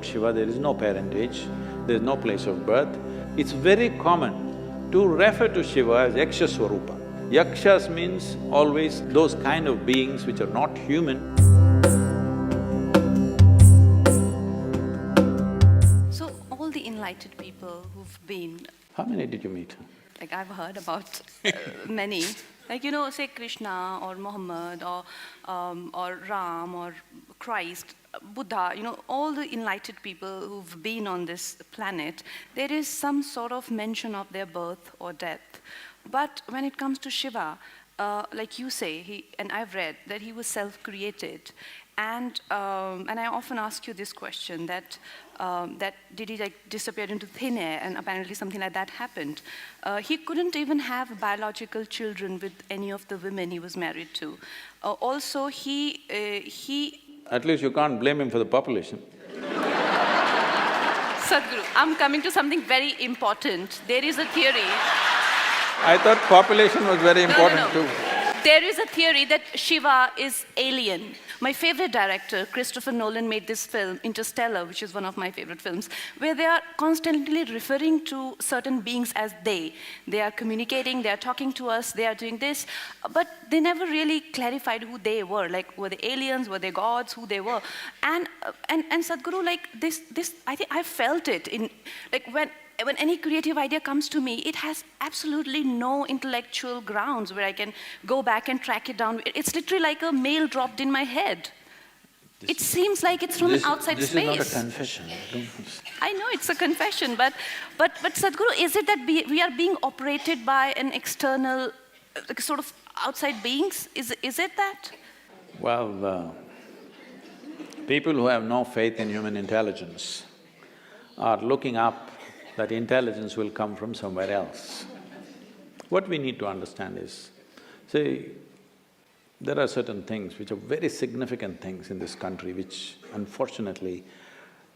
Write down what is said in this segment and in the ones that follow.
about Shiva, there is no parentage, there is no place of birth. It's very common to refer to Shiva as Yaksha Swarupa. Yakshas means always those kind of beings which are not human. So, all the enlightened people who've been… How many did you meet? Like, I've heard about many. Like, say Krishna or Muhammad or Ram or Christ, Buddha, all the enlightened people who've been on this planet, there is some sort of mention of their birth or death. But when it comes to Shiva, like you say, and I've read that he was self-created, and I often ask you this question, that did he disappear into thin air, and apparently something like that happened. He couldn't even have biological children with any of the women he was married to. Also, he… At least you can't blame him for the population. Sadhguru, I'm coming to something very important. There is a theory… I thought population was very important too. There is a theory that Shiva is alien. My favorite director, Christopher Nolan, made this film, Interstellar, which is one of my favorite films, where they are constantly referring to certain beings as they. They are communicating, they are talking to us, they are doing this, but they never really clarified who they were. Like, were they aliens, were they gods, who they were? And Sadhguru, like this, I think I felt it in, like when any creative idea comes to me, it has absolutely no intellectual grounds where I can go back and track it down. It's literally like a mail dropped in my head. It seems like it's from an outside space. This is not a confession. I know it's a confession, but Sadhguru, is it that we are being operated by an external, sort of outside beings? Is it that? Well, people who have no faith in human intelligence are looking up that intelligence will come from somewhere else. What we need to understand is, see, there are certain things which are very significant things in this country which unfortunately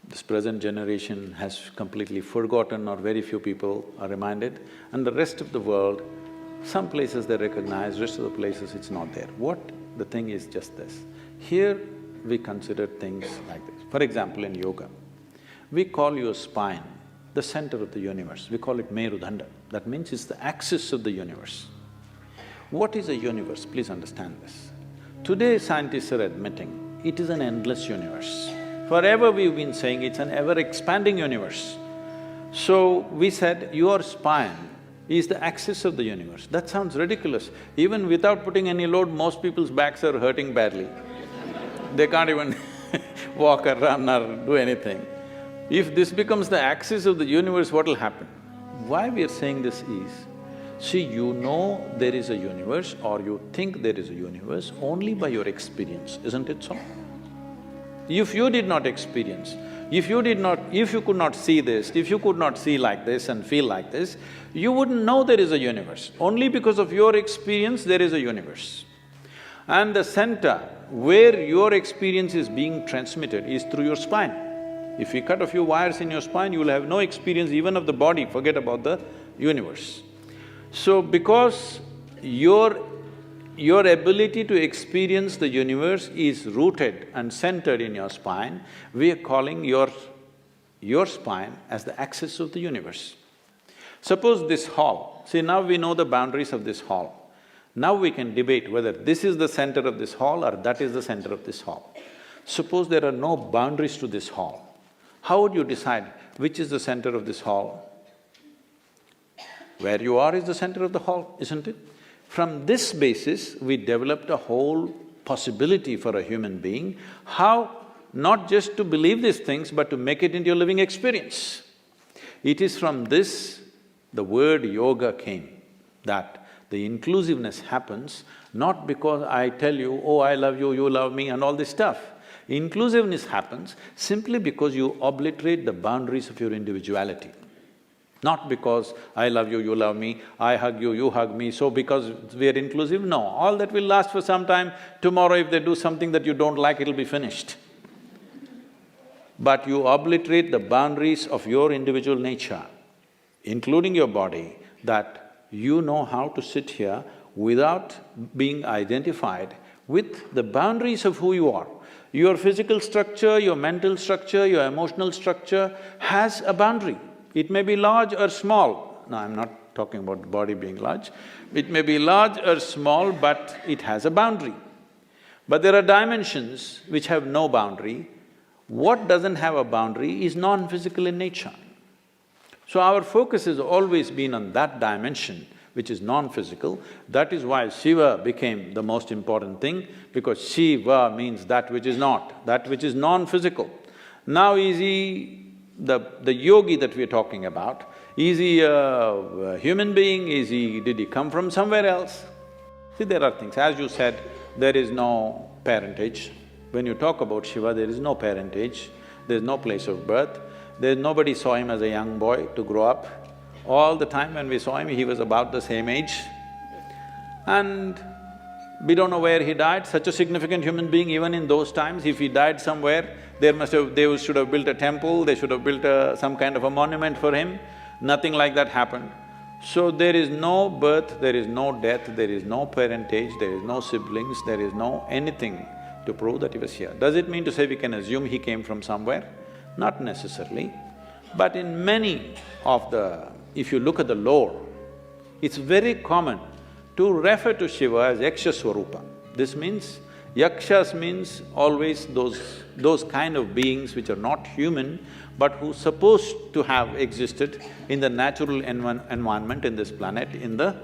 this present generation has completely forgotten, or very few people are reminded, and the rest of the world, some places they recognize, rest of the places it's not there. What the thing is just this, here we consider things like this. For example, in yoga, we call your spine the center of the universe, we call it Merudanda. That means it's the axis of the universe. What is a universe? Please understand this. Today scientists are admitting it is an endless universe. Forever we've been saying it's an ever-expanding universe. So we said your spine is the axis of the universe. That sounds ridiculous. Even without putting any load, most people's backs are hurting badly. They can't even walk or run or do anything. If this becomes the axis of the universe, what will happen? Why we are saying this is, see, you know there is a universe or you think there is a universe only by your experience, isn't it so? If you did not experience, if you could not see this, if you could not see like this and feel like this, you wouldn't know there is a universe. Only because of your experience there is a universe. And the center where your experience is being transmitted is through your spine. If you cut a few wires in your spine, you will have no experience even of the body, forget about the universe. So because your ability to experience the universe is rooted and centered in your spine, we are calling your spine as the axis of the universe. Suppose this hall, see now we know the boundaries of this hall. Now we can debate whether this is the center of this hall or that is the center of this hall. Suppose there are no boundaries to this hall. How would you decide which is the center of this hall? Where you are is the center of the hall, isn't it? From this basis, we developed a whole possibility for a human being, how not just to believe these things, but to make it into your living experience. It is from this the word yoga came, that the inclusiveness happens not because I tell you, oh, I love you, you love me and all this stuff. Inclusiveness happens simply because you obliterate the boundaries of your individuality. Not because I love you, you love me, I hug you, you hug me, so because we are inclusive, no. All that will last for some time. Tomorrow if they do something that you don't like, it'll be finished. But you obliterate the boundaries of your individual nature, including your body, that you know how to sit here without being identified with the boundaries of who you are. Your physical structure, your mental structure, your emotional structure has a boundary. It may be large or small. No, I'm not talking about the body being large. It may be large or small, but it has a boundary. But there are dimensions which have no boundary. What doesn't have a boundary is non-physical in nature. So our focus has always been on that dimension, which is non-physical. That is why Shiva became the most important thing, because Shiva means that which is not, that which is non-physical. Now is he the yogi that we're talking about, is he a human being, did he come from somewhere else? See, there are things, as you said, there is no parentage. When you talk about Shiva, there is no parentage, there's no place of birth, nobody saw him as a young boy to grow up. All the time when we saw him, he was about the same age. And we don't know where he died, such a significant human being. Even in those times, if he died somewhere, they should have built a temple, they should have built some kind of a monument for him. Nothing like that happened. So there is no birth, there is no death, there is no parentage, there is no siblings, there is no anything to prove that he was here. Does it mean to say we can assume he came from somewhere? Not necessarily. But in many of if you look at the lore, it's very common to refer to Shiva as Yaksha Swarupa. This means, Yakshas means always those kind of beings which are not human, but who supposed to have existed in the natural environment in this planet, in the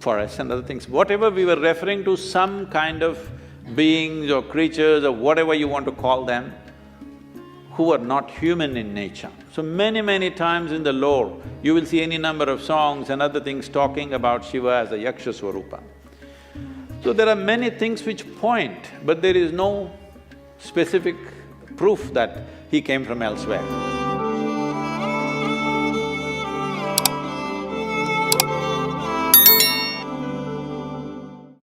forests and other things. Whatever we were referring to, some kind of beings or creatures or whatever you want to call them, who are not human in nature. So many times in the lore, you will see any number of songs and other things talking about Shiva as a Yaksha Swarupa. So there are many things which point, but there is no specific proof that he came from elsewhere.